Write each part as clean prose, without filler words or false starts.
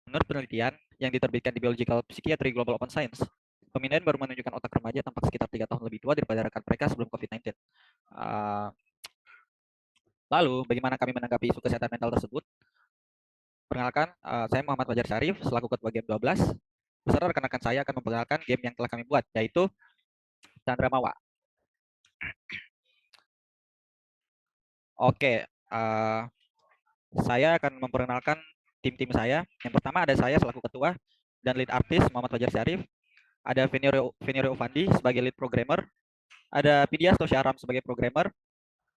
Menurut penelitian yang diterbitkan di Biological Psychiatry Global Open Science, pemindahan baru menunjukkan otak remaja tampak sekitar 3 tahun lebih tua daripada rekan mereka sebelum COVID-19. Lalu, bagaimana kami menanggapi isu kesehatan mental tersebut? Perkenalkan, saya Muhammad Fajar Syarif, selaku Ketua Game 12. Beserta rekan-rekan saya akan memperkenalkan game yang telah kami buat, yaitu Chandra Mawa. Oke, saya akan memperkenalkan tim-tim saya. Yang pertama ada saya selaku ketua dan lead artis Muhammad Fajar Syarif. Ada Venerio Ovandi sebagai lead programmer. Ada Pidias Tosyaram sebagai programmer.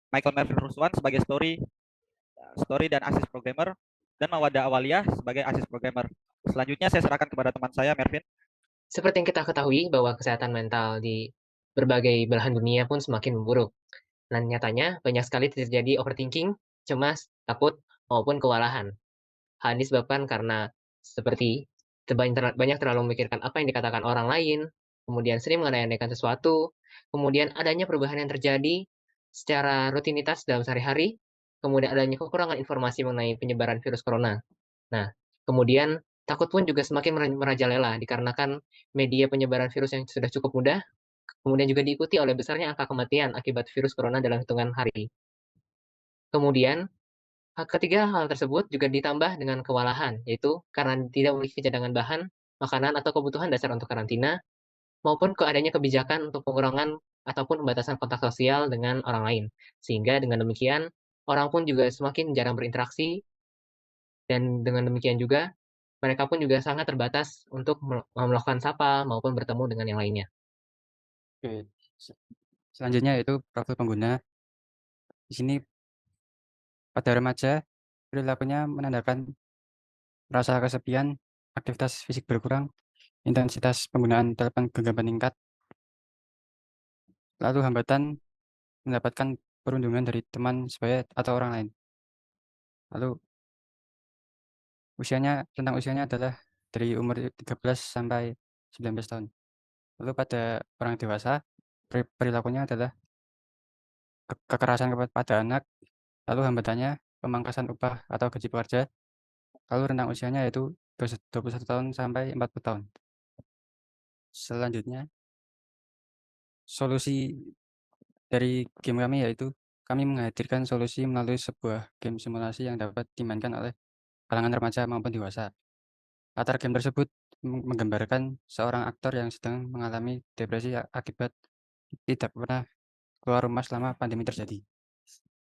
Michael Melvin Ruswan sebagai story dan asis programmer. Dan Mawada Awalia sebagai asis programmer. Selanjutnya saya serahkan kepada teman saya, Mervin. Seperti yang kita ketahui bahwa kesehatan mental di berbagai belahan dunia pun semakin memburuk. Dan nyatanya banyak sekali terjadi overthinking, cemas, takut, maupun kewalahan. Hal ini disebabkan karena seperti banyak terlalu memikirkan apa yang dikatakan orang lain, kemudian sering mengada-adakan sesuatu, kemudian adanya perubahan yang terjadi secara rutinitas dalam sehari-hari, kemudian adanya kekurangan informasi mengenai penyebaran virus corona. Nah, kemudian takut pun juga semakin merajalela dikarenakan media penyebaran virus yang sudah cukup mudah, kemudian juga diikuti oleh besarnya angka kematian akibat virus corona dalam hitungan hari. Kemudian, ketiga hal tersebut juga ditambah dengan kewalahan, yaitu karena tidak memiliki cadangan bahan, makanan, atau kebutuhan dasar untuk karantina, maupun adanya kebijakan untuk pengurangan ataupun pembatasan kontak sosial dengan orang lain. Sehingga dengan demikian, orang pun juga semakin jarang berinteraksi, dan dengan demikian juga, mereka pun juga sangat terbatas untuk melakukan sapa maupun bertemu dengan yang lainnya. Oke, selanjutnya yaitu profil pengguna. Di sini pada remaja, perilakunya menandakan rasa kesepian, aktivitas fisik berkurang, intensitas penggunaan telepon genggam meningkat, lalu hambatan mendapatkan perundungan dari teman sebaya atau orang lain. Lalu tentang usianya adalah dari umur 13 sampai 19 tahun. Lalu pada orang dewasa, perilakunya adalah kekerasan pada anak, lalu hambatannya pemangkasan upah atau gaji pekerja, lalu rentang usianya yaitu 21 tahun sampai 40 tahun. Selanjutnya, solusi dari game kami yaitu kami menghadirkan solusi melalui sebuah game simulasi yang dapat dimainkan oleh kalangan remaja maupun dewasa. Latar game tersebut menggambarkan seorang aktor yang sedang mengalami depresi akibat tidak pernah keluar rumah selama pandemi terjadi.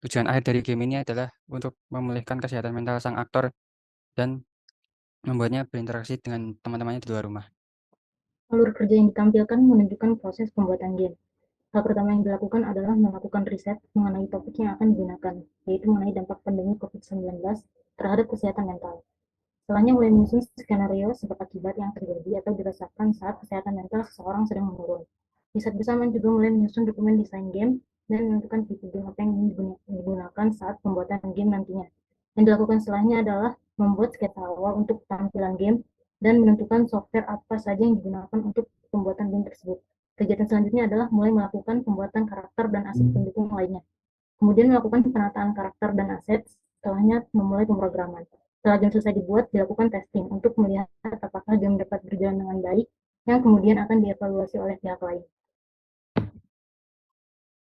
Tujuan akhir dari game ini adalah untuk memulihkan kesehatan mental sang aktor dan membuatnya berinteraksi dengan teman-temannya di luar rumah. Alur kerja yang ditampilkan menunjukkan proses pembuatan game. Hal pertama yang dilakukan adalah melakukan riset mengenai topik yang akan digunakan, yaitu mengenai dampak pandemi COVID-19 terhadap kesehatan mental. Setelahnya mulai menyusun skenario sebab akibat yang terjadi atau dirasakan saat kesehatan mental seseorang sedang menurun. Riset bersama juga mulai menyusun dokumen desain game dan menentukan tipe game apa yang ingin digunakan saat pembuatan game nantinya. Yang dilakukan setelahnya adalah membuat sketsa awal untuk tampilan game dan menentukan software apa saja yang digunakan untuk pembuatan game tersebut. Kegiatan selanjutnya adalah mulai melakukan pembuatan karakter dan aset pendukung lainnya. Kemudian melakukan penataan karakter dan aset, setelahnya memulai pemrograman. Setelah game selesai dibuat, dilakukan testing untuk melihat apakah game dapat berjalan dengan baik, yang kemudian akan dievaluasi oleh pihak lain.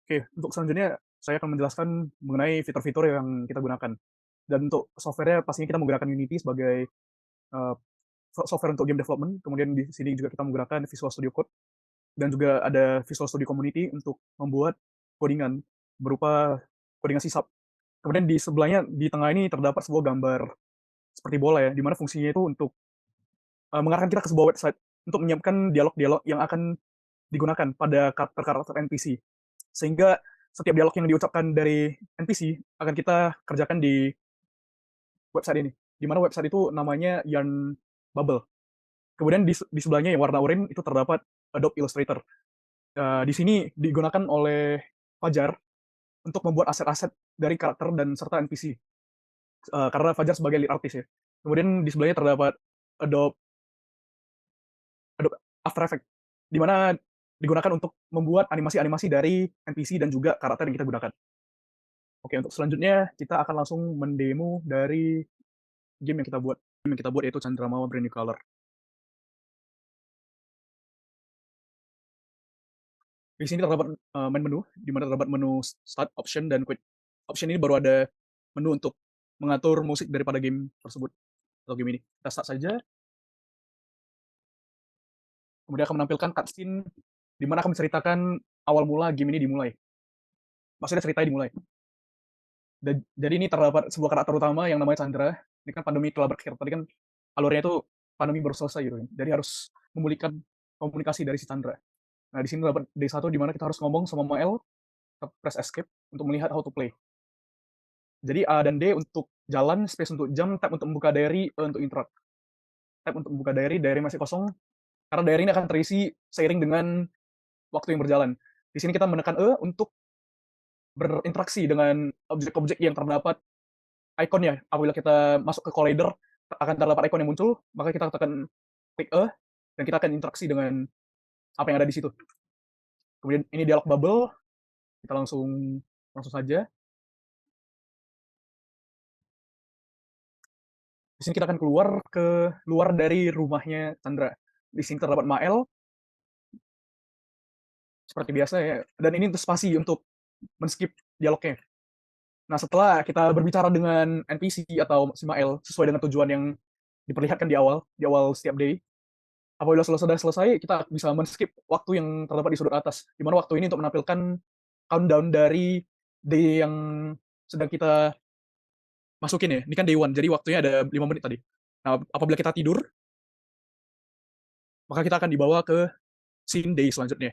Oke, untuk selanjutnya saya akan menjelaskan mengenai fitur-fitur yang kita gunakan. Dan untuk software-nya pastinya kita menggunakan Unity sebagai software untuk game development. Kemudian di sini juga kita menggunakan Visual Studio Code dan juga ada Visual Studio Community untuk membuat codingan berupa codingan C#. Kemudian di sebelahnya di tengah ini terdapat sebuah gambar seperti bola ya, di mana fungsinya itu untuk mengarahkan kita ke sebuah website untuk menyiapkan dialog-dialog yang akan digunakan pada karakter-karakter NPC. Sehingga setiap dialog yang diucapkan dari NPC akan kita kerjakan di website ini. Di mana website itu namanya Yarn Bubble. Kemudian di sebelahnya yang warna oranye itu terdapat Adobe Illustrator. Di sini digunakan oleh Fajar untuk membuat aset-aset dari karakter dan serta NPC. Karena Fajar sebagai lead artist ya. Kemudian di sebelahnya terdapat Adobe Adobe After Effects, di mana digunakan untuk membuat animasi-animasi dari NPC dan juga karakter yang kita gunakan. Oke, untuk selanjutnya kita akan langsung mendemo dari game yang kita buat. yang kita buat, yaitu Chandra Mawa Brand New Color. Di sini terdapat main menu, di mana terdapat menu start option dan quit option. Ini baru ada menu untuk mengatur musik daripada game tersebut atau game ini. Kita start saja. Kemudian akan menampilkan cutscene di mana akan menceritakan awal mula game ini dimulai. Maksudnya ceritanya dimulai. Jadi ini terdapat sebuah karakter utama yang namanya Chandra. Ini kan pandemi telah berakhir. Tadi kan alurnya itu pandemi baru selesai gitu kan. Jadi harus memulihkan komunikasi dari si Chandra. Nah, di sini terdapat D1 di mana kita harus ngomong sama Mael, kita press escape untuk melihat how to play. Jadi A dan D untuk jalan, space untuk jam, tab untuk membuka diary, E untuk interact. Tab untuk membuka diary masih kosong, karena diary ini akan terisi seiring dengan waktu yang berjalan. Di sini kita menekan E untuk berinteraksi dengan objek-objek yang terdapat ikonnya. Apabila kita masuk ke collider, akan terdapat ikon yang muncul, maka kita tekan klik E, dan kita akan interaksi dengan apa yang ada di situ. Kemudian ini dialog bubble, kita langsung saja. Di sini kita akan keluar ke luar dari rumahnya Chandra. Di sini terdapat Mael, seperti biasa ya. Dan ini untuk spasi untuk men-skip dialognya. Nah, setelah kita berbicara dengan NPC atau si Mael sesuai dengan tujuan yang diperlihatkan di awal setiap day, apabila sudah selesai, kita bisa men-skip waktu yang terdapat di sudut atas. Di mana waktu ini untuk menampilkan countdown dari day yang sedang kita masukin ya. Ini kan day 1, jadi waktunya ada 5 menit tadi. Nah, apabila kita tidur, maka kita akan dibawa ke scene day selanjutnya.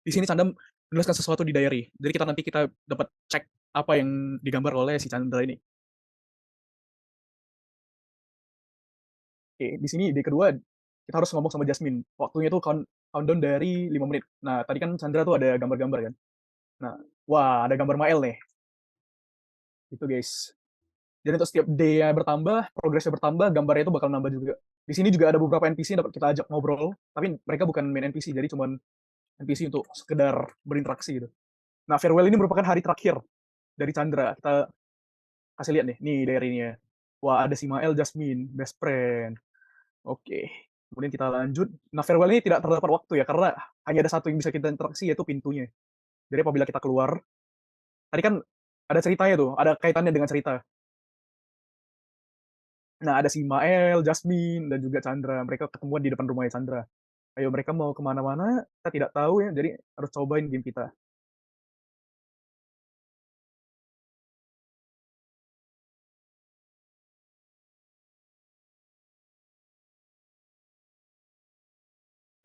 Di sini Chandra menuliskan sesuatu di diary. Jadi kita dapat cek apa yang digambar oleh si Chandra ini. Oke, di sini day kedua kita harus ngomong sama Jasmine. Waktunya itu countdown dari 5 menit. Nah, tadi kan Chandra tuh ada gambar-gambar kan. Nah, wah ada gambar Mael nih. Itu guys. Jadi untuk setiap day bertambah, progresnya bertambah, gambarnya itu bakal nambah juga. Di sini juga ada beberapa NPC yang dapat kita ajak ngobrol, tapi mereka bukan main NPC, jadi cuman NPC untuk sekedar berinteraksi gitu. Nah, farewell ini merupakan hari terakhir dari Chandra. Kita kasih lihat nih diary-nya. Wah, ada si Mael, Jasmine, best friend. Oke. Kemudian kita lanjut. Nah, farewell ini tidak terdapat waktu ya, karena hanya ada satu yang bisa kita interaksi, yaitu pintunya. Jadi apabila kita keluar, tadi kan ada ceritanya tuh, ada kaitannya dengan cerita. Nah, ada si Mael, Jasmine, dan juga Chandra. Mereka ketemuan di depan rumahnya Chandra. Ayo, mereka mau kemana-mana, kita tidak tahu ya, jadi harus cobain game kita.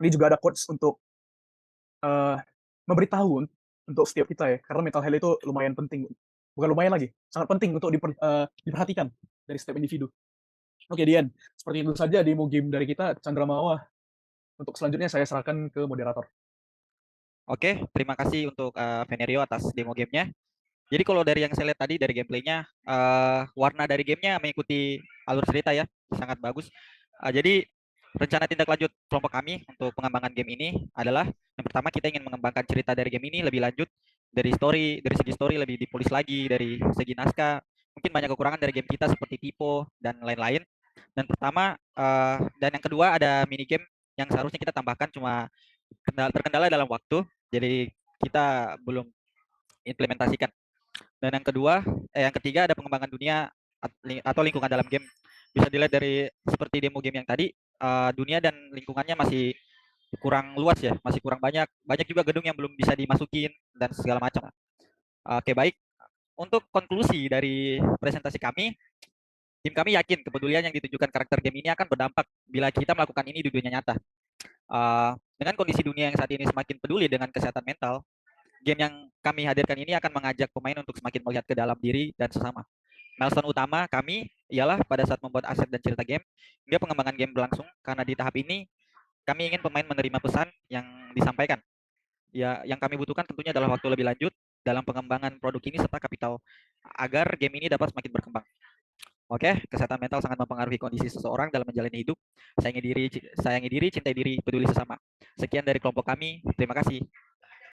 Ini juga ada quotes untuk memberitahu untuk setiap kita ya, karena mental health itu lumayan penting. Bukan lumayan lagi, sangat penting untuk diperhatikan dari setiap individu. Oke, Dian, seperti itu saja demo game dari kita, Chandra Mawa. Untuk selanjutnya saya serahkan ke moderator. Oke, terima kasih untuk Venerio atas demo gamenya. Jadi kalau dari yang saya lihat tadi dari gameplaynya, warna dari gamenya mengikuti alur cerita ya, sangat bagus. Jadi rencana tindak lanjut kelompok kami untuk pengembangan game ini adalah yang pertama kita ingin mengembangkan cerita dari game ini lebih lanjut, dari segi story lebih dipolis lagi, dari segi naskah mungkin banyak kekurangan dari game kita seperti typo dan lain-lain. Dan dan yang kedua ada mini game yang seharusnya kita tambahkan cuma terkendala dalam waktu, jadi kita belum implementasikan. Dan yang ketiga ada pengembangan dunia atau lingkungan dalam game. Bisa dilihat dari seperti demo game yang tadi, dunia dan lingkungannya masih kurang luas ya, masih kurang banyak. Banyak juga gedung yang belum bisa dimasukin dan segala macam. Oke, baik. Untuk konklusi dari presentasi kami, tim kami yakin kepedulian yang ditunjukkan karakter game ini akan berdampak bila kita melakukan ini di dunia nyata. Dengan kondisi dunia yang saat ini semakin peduli dengan kesehatan mental, game yang kami hadirkan ini akan mengajak pemain untuk semakin melihat ke dalam diri dan sesama. Milestone utama kami ialah pada saat membuat aset dan cerita game, hingga pengembangan game berlangsung, karena di tahap ini kami ingin pemain menerima pesan yang disampaikan. Ya, yang kami butuhkan tentunya adalah waktu lebih lanjut dalam pengembangan produk ini serta kapital agar game ini dapat semakin berkembang. Oke, kesehatan mental sangat mempengaruhi kondisi seseorang dalam menjalani hidup. Sayangi diri, cintai diri, peduli sesama. Sekian dari kelompok kami. Terima kasih.